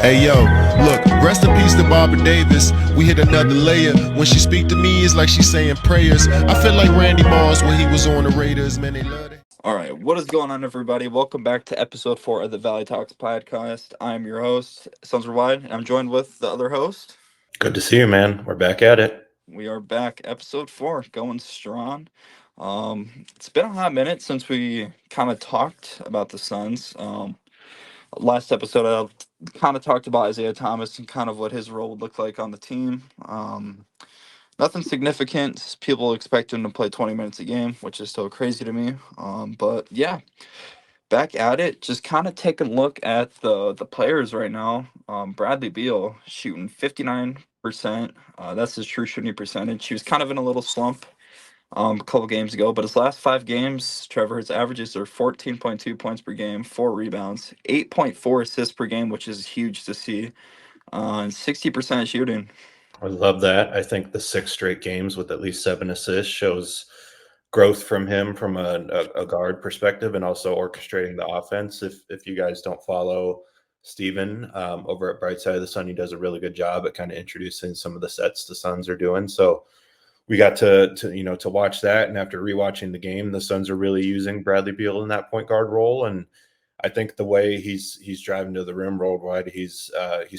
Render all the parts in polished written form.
Hey yo, look, rest in peace to Barbara Davis. We hit another layer. When she speak to me, it's like she's saying prayers. I feel like Randy Moss when he was on the Raiders, man, they love it. All right, what is going on, everybody? Welcome back to episode 4 of the Valley Talks podcast. I'm your host, SUNSWORLDWIDE, and I'm joined with the other host. Good to see you, man. We're back at it. We are back, episode 4, going strong. It's been a hot minute since we kind of talked about the Suns. Last episode, I kind of talked about Isaiah Thomas and kind of what his role would look like on the team. Nothing significant. People expect him to play 20 minutes a game, which is still crazy to me. But yeah, back at it. Just kind of take a look at the players right now. Bradley Beal shooting 59%. That's his true shooting percentage. He was kind of in a little slump a couple games ago, but his last 5 games, Trevor, his averages are 14.2 points per game, 4 rebounds, 8.4 assists per game, which is huge to see, and 60% shooting. I love that. I think the 6 straight games with at least 7 assists shows growth from him from a guard perspective and also orchestrating the offense. If you guys don't follow Steven over at Bright Side of the Sun, he does a really good job at kind of introducing some of the sets the Suns are doing. So we got to watch that, and after rewatching the game, the Suns are really using Bradley Beal in that point guard role, and I think the way he's driving to the rim worldwide, he's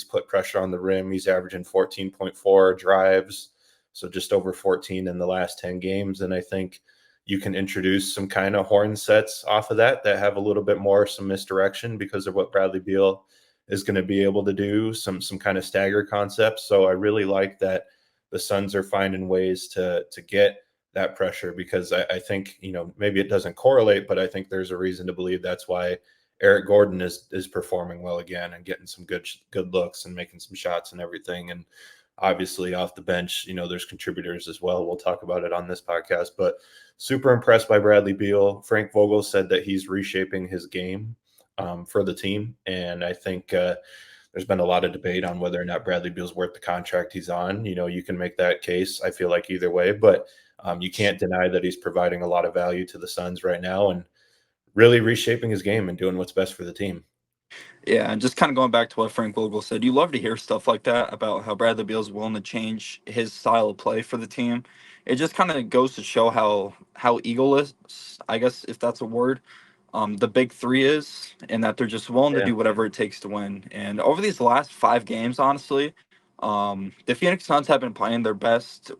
put pressure on the rim. He's averaging 14.4 drives, so just over 14 in the last 10 games, and I think you can introduce some kind of horn sets off of that have a little bit more some misdirection because of what Bradley Beal is going to be able to do, some kind of stagger concepts. So I really like that the Suns are finding ways to get that pressure, because I think, maybe it doesn't correlate, but I think there's a reason to believe that's why Eric Gordon is performing well again and getting some good looks and making some shots and everything. And obviously off the bench, there's contributors as well. We'll talk about it on this podcast, but super impressed by Bradley Beal. Frank Vogel said that he's reshaping his game for the team. And I think there's been a lot of debate on whether or not Bradley Beal's worth the contract he's on. You can make that case, I feel like, either way, but you can't deny that he's providing a lot of value to the Suns right now and really reshaping his game and doing what's best for the team. Yeah, and just kind of going back to what Frank Vogel said, you love to hear stuff like that about how Bradley Beal's willing to change his style of play for the team. It just kind of goes to show how egoless, I guess if that's a word, the big three is, and that they're just willing to Yeah. do whatever it takes to win. And over these last 5 games, honestly, the Phoenix Suns have been playing their best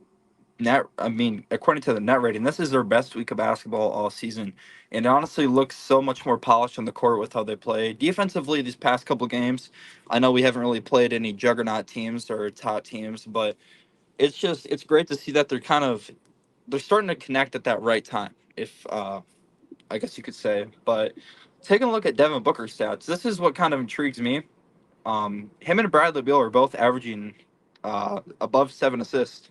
according to the net rating, this is their best week of basketball all season. And it honestly looks so much more polished on the court with how they play. Defensively, these past couple games, I know we haven't really played any juggernaut teams or top teams, but it's great to see that they're starting to connect at that right time, if I guess you could say. But taking a look at Devin Booker's stats, this is what kind of intrigues me. Him and Bradley Beal are both averaging above 7 assists.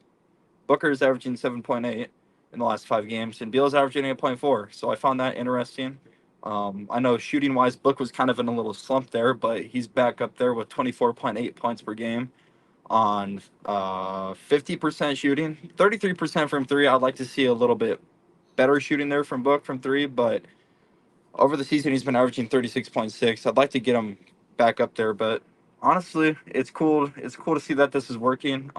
Booker is averaging 7.8 in the last 5 games, and Beal is averaging 8.4. So I found that interesting. I know shooting wise, Book was kind of in a little slump there, but he's back up there with 24.8 points per game on 50% shooting, 33% from three. I'd like to see a little bit better shooting there from Book from three, but over the season he's been averaging 36.6. I'd like to get him back up there, but honestly, it's cool. It's cool to see that this is working.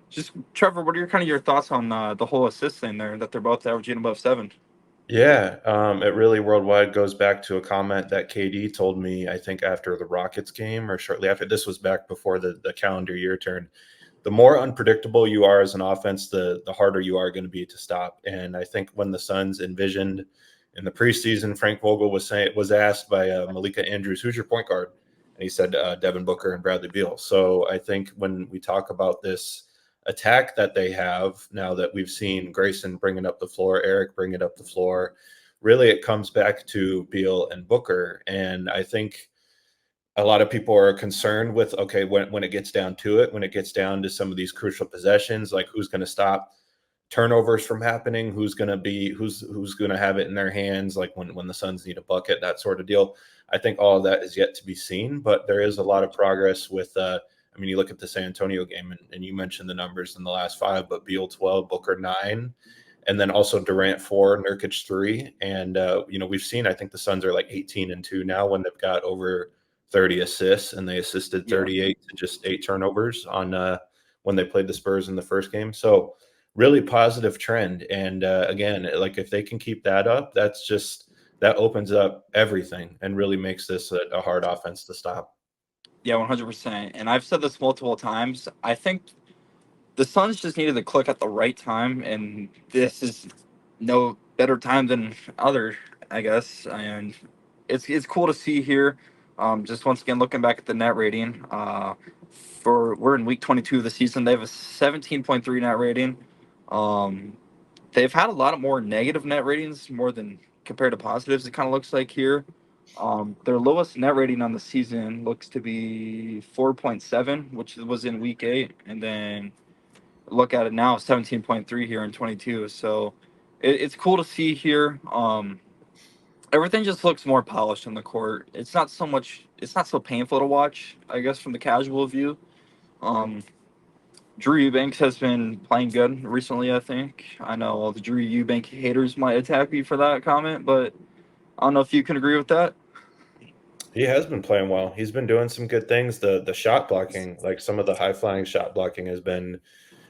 Just Trevor, what are your thoughts on the whole assist thing there? That they're both averaging above 7. Yeah, it really worldwide goes back to a comment that KD told me, I think after the Rockets game or shortly after. This was back before the calendar year turned. The more unpredictable you are as an offense, the harder you are going to be to stop. And I think when the Suns envisioned in the preseason, Frank Vogel was asked by Malika Andrews, who's your point guard? And he said Devin Booker and Bradley Beal. So I think when we talk about this attack that they have now that we've seen Grayson bringing up the floor, Eric bringing up the floor, really it comes back to Beal and Booker. And I think a lot of people are concerned with, okay, when it gets down to it, when it gets down to some of these crucial possessions, like who's going to stop turnovers from happening, who's going to have it in their hands, like when the Suns need a bucket, that sort of deal. I think all of that is yet to be seen, but there is a lot of progress with you look at the San Antonio game, and you mentioned the numbers in the last 5, but Beal 12, Booker 9, and then also Durant 4, Nurkic 3. And, we've seen, I think the Suns are like 18-2 now when they've got over 30 assists, and they assisted Yeah. 38 to just 8 turnovers on when they played the Spurs in the first game. So really positive trend. And again, like if they can keep that up, that opens up everything and really makes this a hard offense to stop. Yeah, 100%. And I've said this multiple times. I think the Suns just needed to click at the right time, and this is no better time than other, I guess. And it's cool to see here. Just once again looking back at the net rating. We're in week 22 of the season. They have a 17.3 net rating. Um, they've had a lot of more negative net ratings more than compared to positives. It kind of looks like here. Their lowest net rating on the season looks to be 4.7, which was in week 8, and then look at it now, 17.3 here in 22. So it's cool to see here. Everything just looks more polished on the court. It's not so painful to watch, I guess, from the casual view. Um, Drew Eubanks has been playing good recently, I think. I know all the Drew Eubank haters might attack me for that comment, but I don't know if you can agree with that. He has been playing well. He's been doing some good things. The shot blocking, like some of the high flying shot blocking, has been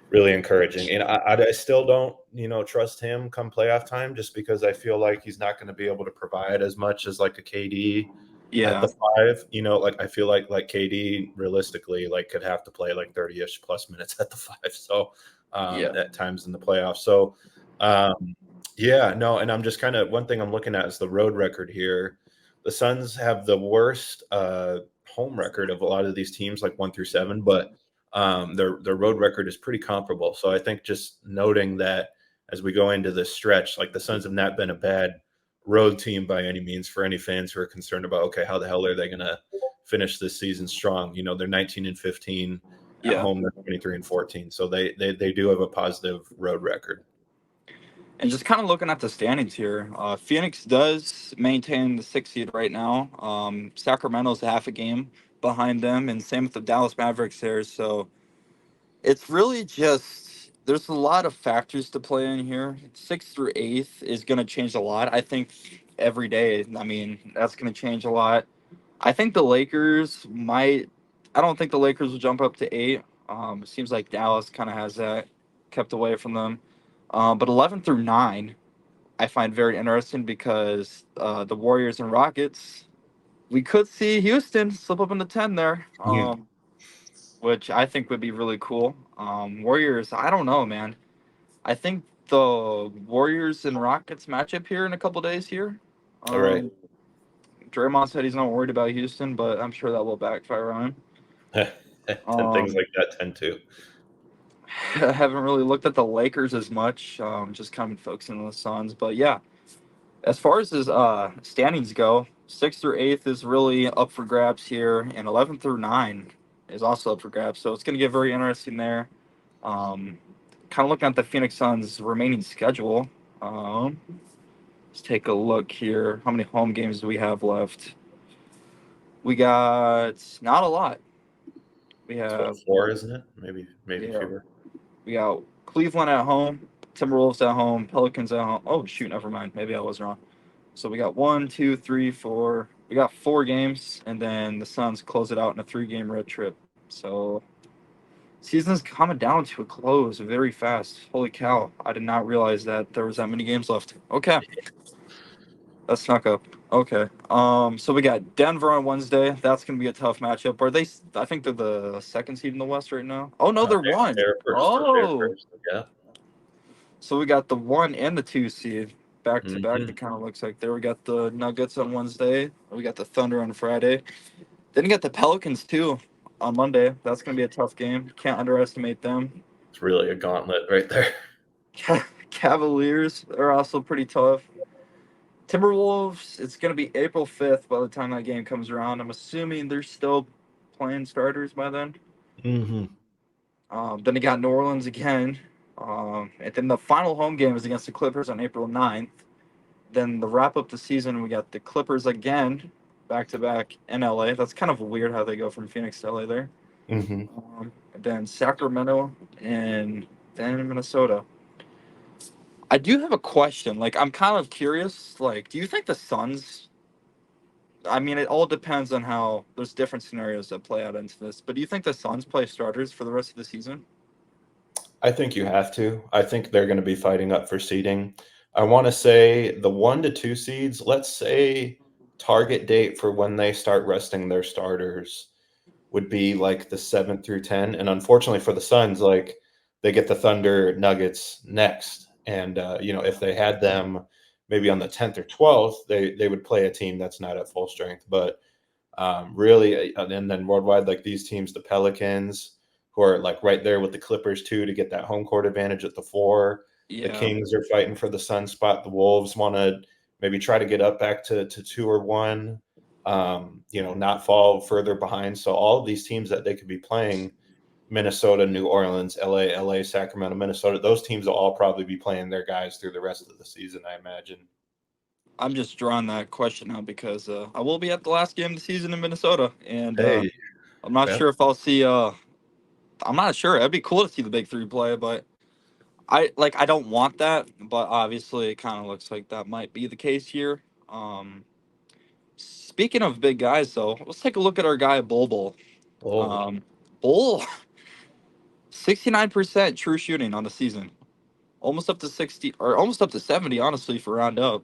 really encouraging. And I still don't, trust him come playoff time, just because I feel like he's not going to be able to provide as much as like a KD at Yeah, the 5. Like I feel like KD realistically like could have to play like 30-ish plus minutes at the 5. So yeah, at times in the playoffs. So yeah, no, and I'm just kind of, one thing I'm looking at is the road record here. The Suns have the worst home record of a lot of these teams, like 1 through 7, but their road record is pretty comparable. So I think just noting that as we go into this stretch, like the Suns have not been a bad road team by any means for any fans who are concerned about, okay, how the hell are they going to finish this season strong? They're 19-15 at yeah. home. They're 23-14. So they do have a positive road record. And just kind of looking at the standings here, Phoenix does maintain the 6th seed right now. Sacramento's half a game behind them, and same with the Dallas Mavericks there. So it's really just there's a lot of factors to play in here. 6th through 8th is going to change a lot. I think every day. I mean, that's going to change a lot. I think the Lakers might. I don't think the Lakers will jump up to 8. It seems like Dallas kind of has that kept away from them. But 11 through 9, I find very interesting because the Warriors and Rockets, we could see Houston slip up into 10 there, which I think would be really cool. Warriors, I don't know, man. I think the Warriors and Rockets matchup here in a couple days here. All right. Draymond said he's not worried about Houston, but I'm sure that will backfire on him. And things like that tend to. I haven't really looked at the Lakers as much, just kind of focusing on the Suns. But yeah, as far as his standings go, 6th through 8th is really up for grabs here, and 11 through 9 is also up for grabs. So it's going to get very interesting there. Kind of looking at the Phoenix Suns' remaining schedule. Let's take a look here. How many home games do we have left? We got not a lot. We It's what, have 4, isn't it? Maybe yeah, fewer. we got Cleveland at home, Timberwolves at home, Pelicans at home. Oh shoot, never mind. Maybe I was wrong. So we got 1, 2, 3, 4. We got 4 games, and then the Suns close it out in a 3-game road trip. So season's coming down to a close very fast. Holy cow! I did not realize that there was that many games left. Okay, that snuck up. Okay. So we got Denver on Wednesday. That's gonna be a tough matchup. Are they? I think they're the 2nd seed in the West right now. Oh no, they're 1. They're first. They're Oh, first. Yeah. so we got the 1 and the 2 seed back to back. Mhm. It kind of looks like there. We got the Nuggets on Wednesday. We got the Thunder on Friday. Then you got the Pelicans too on Monday. That's gonna be a tough game. Can't underestimate them. It's really a gauntlet right there. Cavaliers are also pretty tough. Timberwolves, it's going to be April 5th by the time that game comes around. I'm assuming they're still playing starters by then. Mm-hmm. Then you got New Orleans again. And then the final home game is against the Clippers on April 9th. Then the wrap up the season, we got the Clippers again, back to back in LA. That's kind of weird how they go from Phoenix to LA there. Mm-hmm. And then Sacramento and then Minnesota. I do have a question. Like, I'm kind of curious. Like, do you think the Suns I mean, it all depends on how there's different scenarios that play out into this. But do you think the Suns play starters for the rest of the season? I think you have to. I think they're going to be fighting up for seeding. I want to say the 1 to 2 seeds, let's say target date for when they start resting their starters would be like the 7th through 10. And unfortunately for the Suns, like they get the Thunder Nuggets next. And, if they had them maybe on the 10th or 12th, they would play a team that's not at full strength. But really, and then worldwide, like these teams, the Pelicans, who are like right there with the Clippers too, to get that home court advantage at the 4. The Yeah, Kings are fighting for the Sun spot. The Wolves want to maybe try to get up back to 2 or 1. Not fall further behind. So all of these teams that they could be playing, Minnesota, New Orleans, LA, Sacramento, Minnesota, those teams will all probably be playing their guys through the rest of the season, I imagine. I'm just drawing that question out because I will be at the last game of the season in Minnesota, and Hey, I'm not yeah. sure if I'll see. I'm not sure. It'd be cool to see the big three play, but I don't want that. But obviously, it kind of looks like that might be the case here. Speaking of big guys, though, let's take a look at our guy Bol. Oh, Bol, 69% true shooting on the season, almost up to 60 or almost up to 70, honestly, for round up.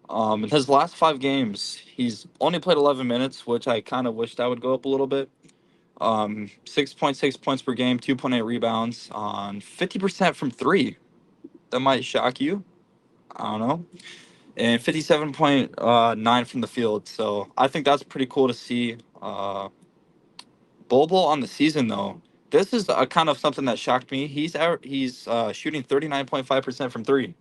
In his last 5 games, he's only played 11 minutes, which I kind of wished I would go up a little bit. 6.6 points per game, 2.8 rebounds on 50% from three. That might shock you. I don't know. And 57.9 from the field. So I think that's pretty cool to see. Bobo on the season though, this is a kind of something that shocked me. He's shooting 39.5% from three.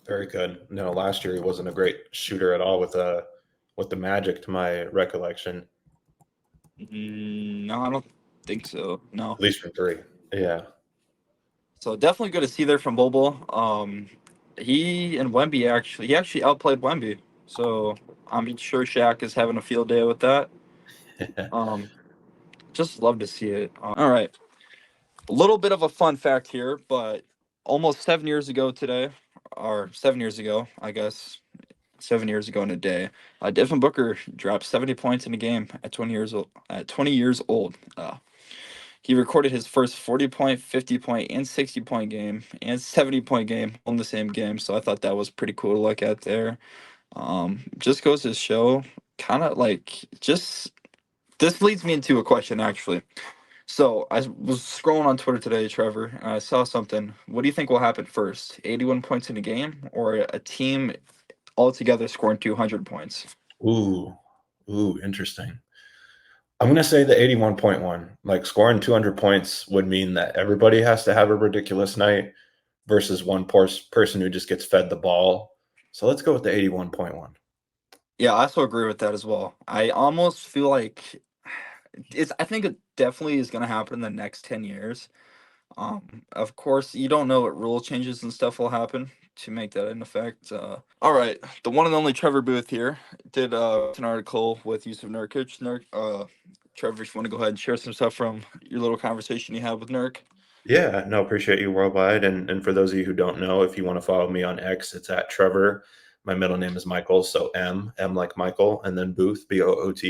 very good. No, last year he wasn't a great shooter at all with the Magic, to my recollection, No, I don't think so. No. at least from 3. Yeah. So definitely good to see there from Bobo. He and Wemby he actually outplayed Wemby. So I'm sure Shaq is having a field day with that. Um, just love to see it. All right, a little bit of a fun fact here, but almost 7 years ago today, or 7 years ago, I guess, 7 years ago in a day, Devin Booker dropped 70 points in a game at 20 years old. At 20 years old, he recorded his first 40-point, 50-point, and 60-point game and 70-point game on the same game. So I thought that was pretty cool to look at there. Just goes to show, kind of like, just this leads me into a question actually. So I was scrolling on Twitter today, Trevor, and I saw something. What do you think will happen first? 81 points in a game, or a team altogether scoring 200 points? Ooh, interesting. I'm gonna say the 81.1. Like scoring 200 points would mean that everybody has to have a ridiculous night versus one person who just gets fed the ball. So let's go with the 81.1. Yeah, I also agree with that as well. I almost feel like I think it definitely is going to happen in the next 10 years. Of course, you don't know what rule changes and stuff will happen to make that in effect. All right, the one and only Trevor Booth here did an article with Yusuf Nurkic. Trevor, if you want to go ahead and share some stuff from your little conversation you had with Nurk. Yeah, no, appreciate you worldwide. And for those of you who don't know, if you want to follow me on X, it's at Trevor. My middle name is Michael, so M like Michael, and then Booth, Booth.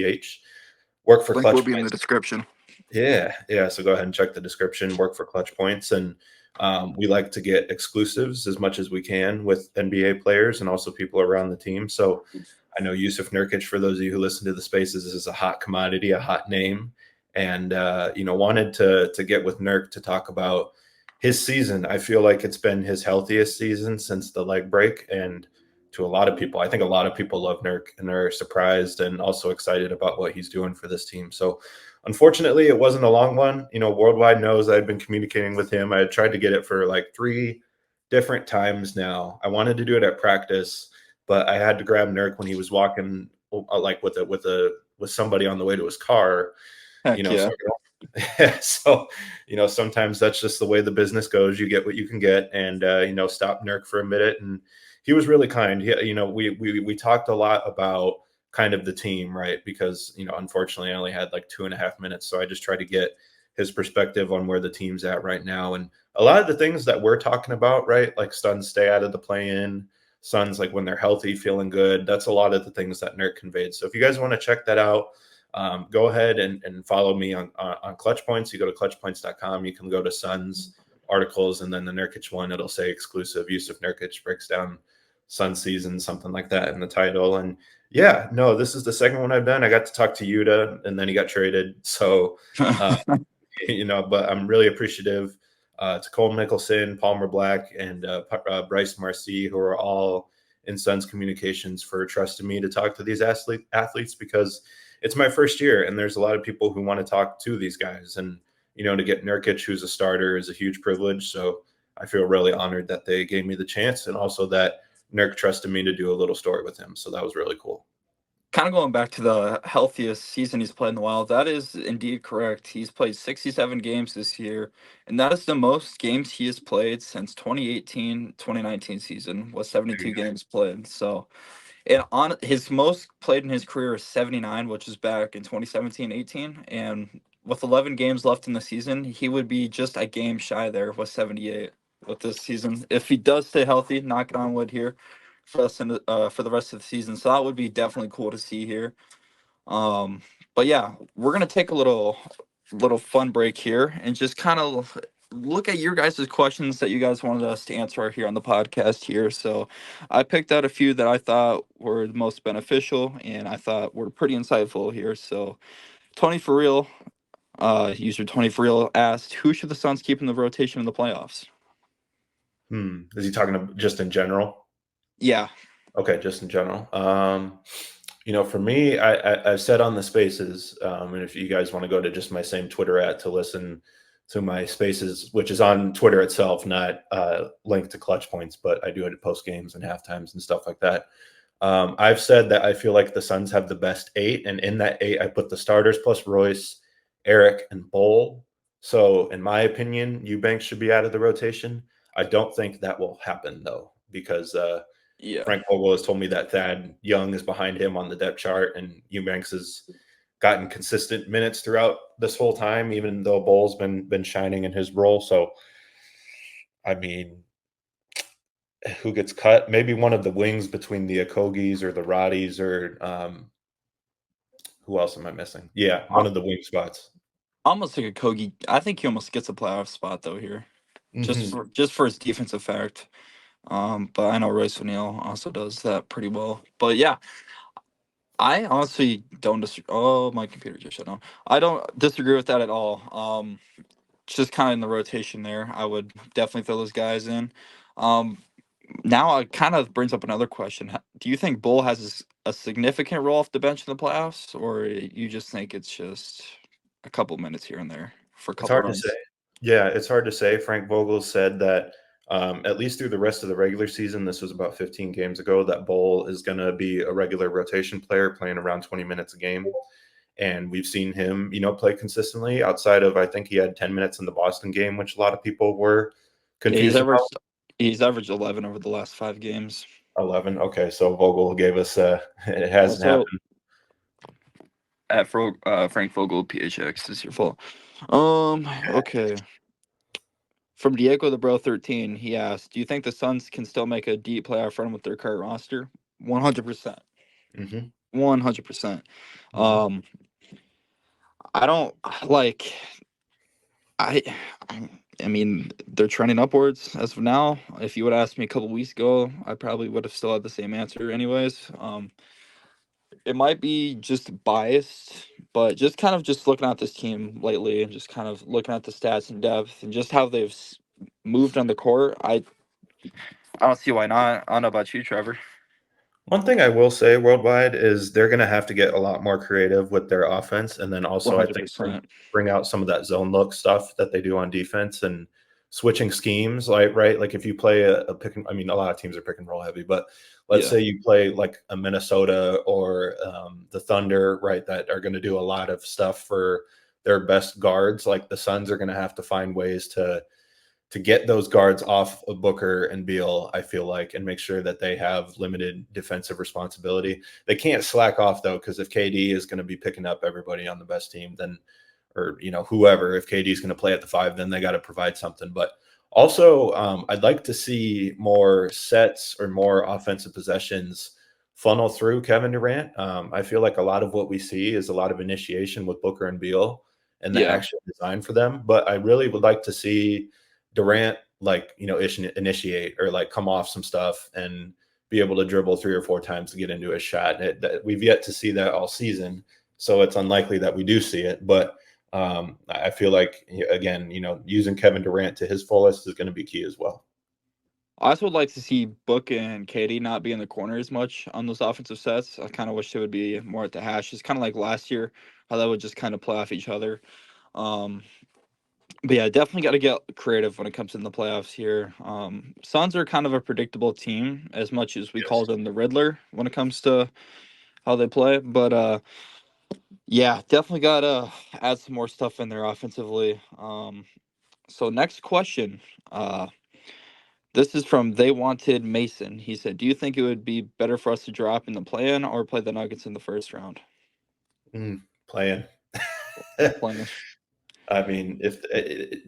Work for Link will Clutch be in the Points. description. Yeah. So go ahead and check the description. Work for Clutch Points, and we like to get exclusives as much as we can with NBA players and also people around the team. So I know Yusuf Nurkic, for those of you who listen to the Spaces, is a hot commodity, a hot name, and wanted to get with Nurk to talk about his season. I feel like it's been his healthiest season since the leg break, and to a lot of people, I think a lot of people love Nurk and are surprised and also excited about what he's doing for this team. So unfortunately, it wasn't a long one. Worldwide knows I'd been communicating with him. I had tried to get it for like 3 different times now. I wanted to do it at practice, but I had to grab Nurk when he was walking, like with somebody on the way to his car. Heck yeah. So sometimes that's just the way the business goes. You get what you can get, and stop Nurk for a minute, and he was really kind. We talked a lot about kind of the team, right? Because unfortunately, I only had like 2.5 minutes, so I just tried to get his perspective on where the team's at right now, and a lot of the things that we're talking about, right? Like Suns stay out of the play-in, Suns, like when they're healthy, feeling good. That's a lot of the things that Nurk conveyed. So if you guys want to check that out, go ahead and follow me on Clutch Points. You go to clutchpoints.com. You can go to Suns articles, and then the Nurkic one, it'll say exclusive. Yusuf Nurkic breaks down Sun season, something like that in the title. And yeah, no, this is the second one I've done. I got to talk to Yuta, and then he got traded. So, but I'm really appreciative to Cole Nicholson, Palmer Black, and Bryce Marcy, who are all in Suns communications, for trusting me to talk to these athletes, because it's my first year, and there's a lot of people who want to talk to these guys. And, to get Nurkic, who's a starter, is a huge privilege. So I feel really honored that they gave me the chance, and also that Nurk trusted me to do a little story with him. So that was really cool. Kind of going back to the healthiest season he's played in a while, that is indeed correct. He's played 67 games this year, and that is the most games he has played since 2018-2019 season, was 72 games played. So, and on his most played in his career is 79, which is back in 2017-18, and with 11 games left in the season, he would be just a game shy there with 78 with this season. If he does stay healthy, knock it on wood here, for us in for the rest of the season. So that would be definitely cool to see here. But yeah, we're gonna take a little fun break here and just kind of look at your guys' questions that you guys wanted us to answer here on the podcast here. So I picked out a few that I thought were the most beneficial and I thought were pretty insightful here. So Tony for real, user Tony for real asked, who should the Suns keep in the rotation in the playoffs? Is he talking about just in general? Yeah. Okay, just in general. For me, I've said on the spaces, and if you guys want to go to just my same Twitter @ to listen to my spaces, which is on Twitter itself, not linked to Clutch Points, but I do it at post games and halftimes and stuff like that. I've said that I feel like the Suns have the best 8, and in that 8, I put the starters plus Royce, Eric, and Bol. So in my opinion, Eubanks should be out of the rotation. I don't think that will happen, though, because Frank Vogel has told me that Thad Young is behind him on the depth chart, and Eubanks has gotten consistent minutes throughout this whole time, even though Bol's been shining in his role. So, I mean, who gets cut? Maybe one of the wings between the Okogis or the Roddies, or who else am I missing? Yeah, one of the wing spots. Almost like a Kogi. I think he almost gets a playoff spot though here, just for his defensive fact. But I know Royce O'Neal also does that pretty well. But yeah, I honestly don't disagree. Oh, my computer just shut down. I don't disagree with that at all. Just kind of in the rotation there, I would definitely throw those guys in. Now it kind of brings up another question. Do you think Bull has a significant role off the bench in the playoffs, or you just think it's just a couple minutes here and there for a couple It's hard runs? to say. Yeah, it's hard to say. Frank Vogel said that at least through the rest of the regular season, this was about 15 games ago, that Bull is going to be a regular rotation player playing around 20 minutes a game. And we've seen him, play consistently outside of, I think he had 10 minutes in the Boston game, which a lot of people were confused about. He's averaged 11 over the last 5 games. 11. Okay, so Vogel gave us it hasn't happened. At Frank Vogel PHX is your fault. Okay. From Diego the Bro 13, he asked, "Do you think the Suns can still make a deep playoff run with their current roster?" 100%. 100%. I don't like. I mean, they're trending upwards as of now. If you would ask me a couple weeks ago, I probably would have still had the same answer anyways. It might be just biased, but just kind of just looking at this team lately and just kind of looking at the stats in depth and just how they've moved on the court, I don't see why not. I don't know about you, Trevor. One thing I will say worldwide is they're going to have to get a lot more creative with their offense. And then also, 100%. I think bring out some of that zone look stuff that they do on defense and switching schemes. Like if you play a pick and, I mean, a lot of teams are pick and roll heavy, but let's say you play like a Minnesota or the Thunder, right, that are going to do a lot of stuff for their best guards. Like the Suns are going to have to find ways to get those guards off of Booker and Beal, I feel like, and make sure that they have limited defensive responsibility. They can't slack off, though, because if KD is going to be picking up everybody on the best team, then, or, whoever, if KD is going to play at the 5, then they got to provide something. But Also, I'd like to see more sets or more offensive possessions funnel through Kevin Durant. I feel like a lot of what we see is a lot of initiation with Booker and Beal and the Yeah. actual design for them. But I really would like to see Durant, initiate or come off some stuff and be able to dribble 3 or 4 times to get into a shot. We've yet to see that all season, so it's unlikely that we do see it. But I feel like, again, using Kevin Durant to his fullest is going to be key as well. I also would like to see Book and Katie not be in the corner as much on those offensive sets. I kind of wish they would be more at the hash. It's kind of like last year, how they would just kind of play off each other. Um, but yeah, definitely got to get creative when it comes in the playoffs here. Suns are kind of a predictable team, as much as we call them the Riddler when it comes to how they play. But yeah, definitely got to add some more stuff in there offensively. So next question. This is from They Wanted Mason. He said, "Do you think it would be better for us to drop in the play-in or play the Nuggets in the first round?" Playing. Play-in. I mean, if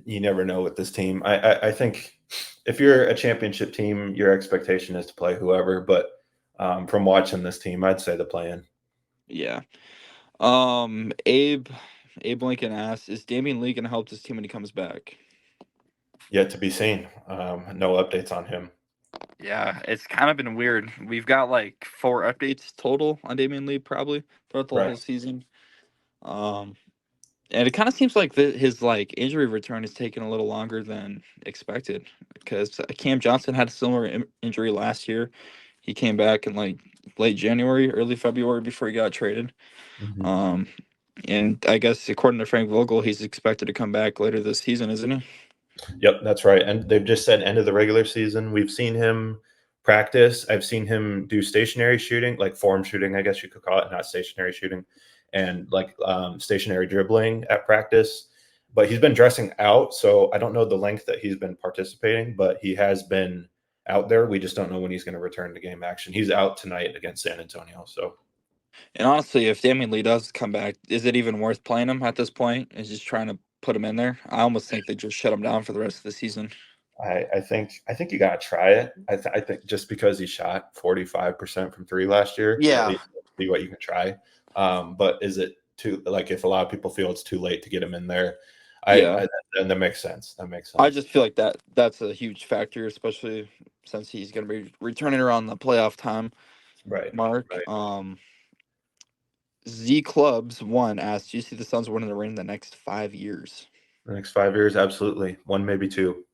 you never know with this team, I think if you're a championship team, your expectation is to play whoever. But from watching this team, I'd say the play-in. Yeah. Abe Lincoln asks, "Is Damian Lee going to help this team when he comes back?" Yet to be seen. No updates on him. Yeah, it's kind of been weird. We've got like 4 updates total on Damian Lee probably throughout the whole season. And it kind of seems like his injury return is taking a little longer than expected, because Cam Johnson had a similar injury last year. He came back in late January, early February before he got traded. Mm-hmm. And I guess according to Frank Vogel, he's expected to come back later this season, isn't he? Yep, that's right. And they've just said end of the regular season. We've seen him practice. I've seen him do stationary shooting, like form shooting, I guess you could call it, not stationary shooting, and stationary dribbling at practice. But he's been dressing out, so I don't know the length that he's been participating, but he has been out there. We just don't know when he's going to return to game action. He's out tonight against San Antonio. So, and honestly, if Damian Lee does come back, is it even worth playing him at this point? Is just trying to put him in there? I almost think they just shut him down for the rest of the season. I think you got to try it. I think just because he shot 45% from 3 last year, at least see what you can try. But is it too, if a lot of people feel it's too late to get him in there? And that makes sense. That makes sense. I just feel like that's a huge factor, especially since he's going to be returning around the playoff time mark. Right. Z Clubs 1 asks, "Do you see the Suns winning the ring in the next 5 years?" The next 5 years, absolutely. 1, maybe 2.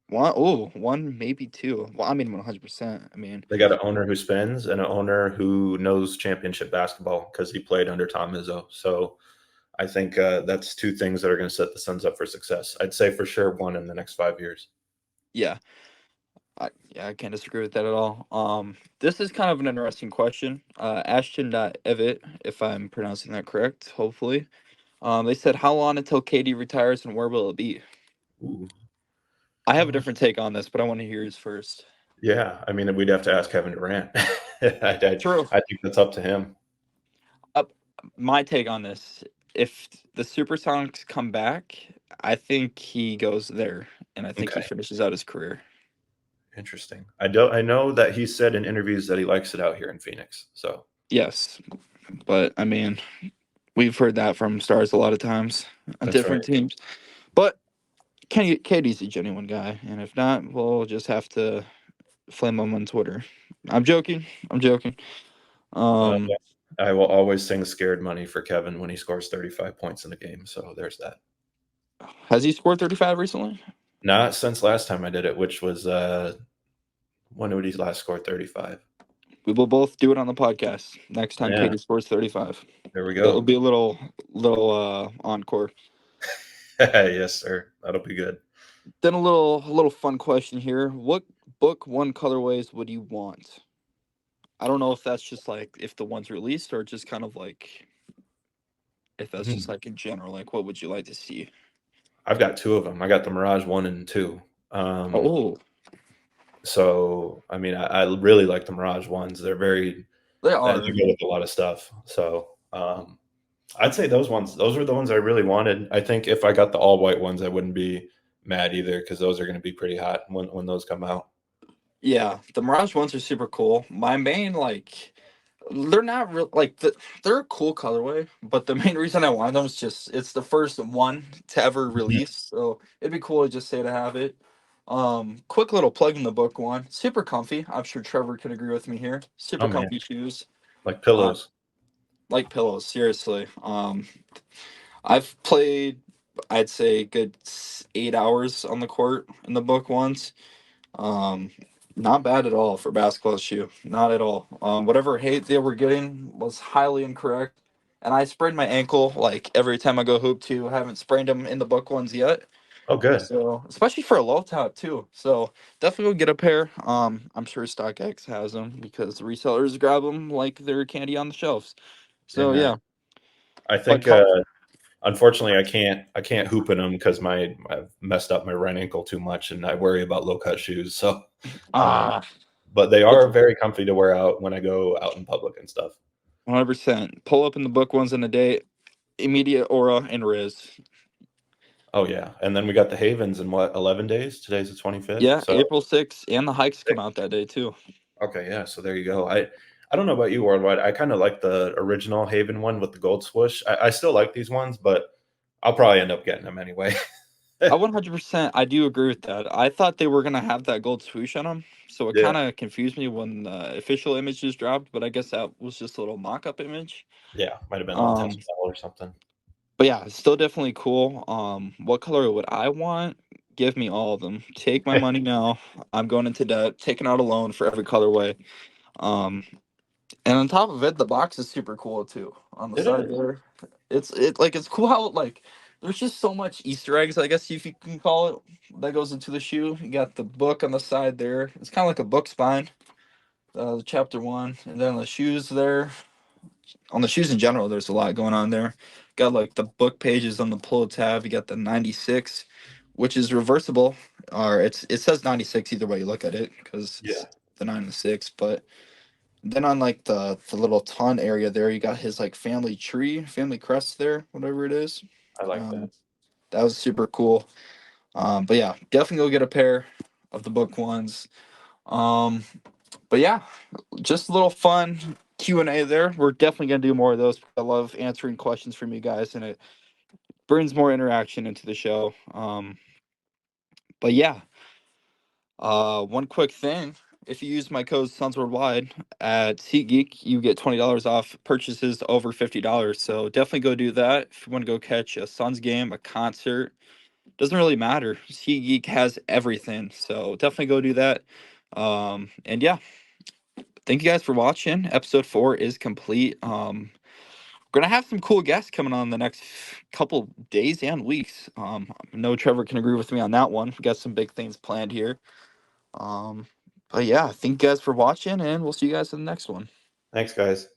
One, maybe 2. Well, I mean, 100%. I mean, They got an owner who spins and an owner who knows championship basketball because he played under Tom Izzo. So I think that's 2 things that are going to set the Suns up for success. I'd say for sure 1 in the next 5 years. yeah. I can't disagree with that at all. This is kind of an interesting question. Ashton.Evitt, if I'm pronouncing that correct, hopefully. They said, "How long until KD retires and where will it be?" Ooh. I have a different take on this, but I want to hear yours first. Yeah, I mean, we'd have to ask Kevin Durant. True. I think that's up to him. My take on this: if the Supersonics come back, I think he goes there, and I think he finishes out his career. Interesting. I know that he said in interviews that he likes it out here in Phoenix. So yes, but I mean, we've heard that from stars a lot of times on different teams. But KD's a genuine guy, and if not, we'll just have to flame him on Twitter. I'm joking. I will always sing "Scared Money" for Kevin when he scores 35 points in a game. So there's that. Has he scored 35 recently? Not since last time I did it, which was when did he last score 35? We will both do it on the podcast next time KD scores 35. There we go. It'll be a little encore. Yes, sir. That'll be good. Then a little fun question here. What book 1 colorways would you want? I don't know if that's just if the one's released or just kind of if that's just in general, what would you like to see? I've got 2 of them. I got the Mirage 1 and 2. So I mean, I really like the Mirage ones. They go with a lot of stuff. So I'd say those ones. Those were the ones I really wanted. I think if I got the all white ones, I wouldn't be mad either because those are going to be pretty hot when those come out. Yeah, the Mirage ones are super cool. My main like they're not real like they're a cool colorway, but the main reason I want them is just it's the first one to ever release, so it'd be cool to just say to have it. Quick little plug in the book one. Super comfy. I'm sure Trevor could agree with me here. Super Oh man, comfy shoes. like Uh, pillows. like pillows, seriously. I've played I'd say good 8 hours on the court in the book ones. Um, Not bad at all for basketball shoe. Not at all. Whatever hate they were getting was highly incorrect. And I sprained my ankle like every time I go hoop too. I haven't sprained them in the book ones yet. Oh good. So especially for a low top too. So definitely go get a pair. I'm sure StockX has them because the resellers grab them like they're candy on the shelves. So And yeah, I but think unfortunately I can't hoop in them because I've messed up my right ankle too much, and I worry about low cut shoes. So, ah, but they it's are very comfy to wear out when I go out in public and stuff. 100%. Pull up in the book ones in a day. Immediate aura and Riz. Oh yeah, and then we got the Havens in what 11 days? Today's the 25th. Yeah, So April 6th, and the hikes come out that day too. okay, yeah. So there you go. I don't know about you, Worldwide. I kind of like the original Haven one with the gold swoosh. I still like these ones, but I'll probably end up getting them anyway. I 100%, I do agree with that. I thought they were gonna have that gold swoosh on them, so it Yeah, kind of confused me when the official images dropped. But I guess that was just a little mock-up image. yeah. Might have been an Um, intentional or something. but yeah, it's still definitely cool. What color would I want? Give me all of them. Take my money now. I'm going into debt, taking out a loan for every colorway. Um, And on top of it, the box is super cool too. On the It side is. there, it's cool how like there's just so much Easter eggs, I guess if you can call it, that goes into the shoe. You got the book on the side there. It's kind of like a book spine, chapter one, and then the shoes there. On the shoes in general, there's a lot going on there. Got like the book pages on the pull tab. You got the 96, which is reversible, or it says 96 either way you look at it because Yeah, it's the 9 and the 6, but then on like the little ton area there, you got his like family tree, family crest there, whatever it is. I like that. Um, that was super cool. But yeah, definitely go get a pair of the book ones. Um, but yeah, just a little fun Q&A there. We're definitely gonna do more of those. I love answering questions from you guys, and it brings more interaction into the show. But yeah, one quick thing. If you use my code SUNSWORLDWIDE at SeatGeek, you get $20 off purchases over $50. So definitely go do that. If you want to go catch a Suns game, a concert, doesn't really matter. SeatGeek has everything. So definitely go do that. And yeah, thank you guys for watching. Episode 4 is complete. We're gonna have some cool guests coming on the next couple days and weeks. I know Trevor can agree with me on that one. We got some big things planned here. Um, but yeah, thank you guys for watching, and we'll see you guys in the next one. Thanks, guys.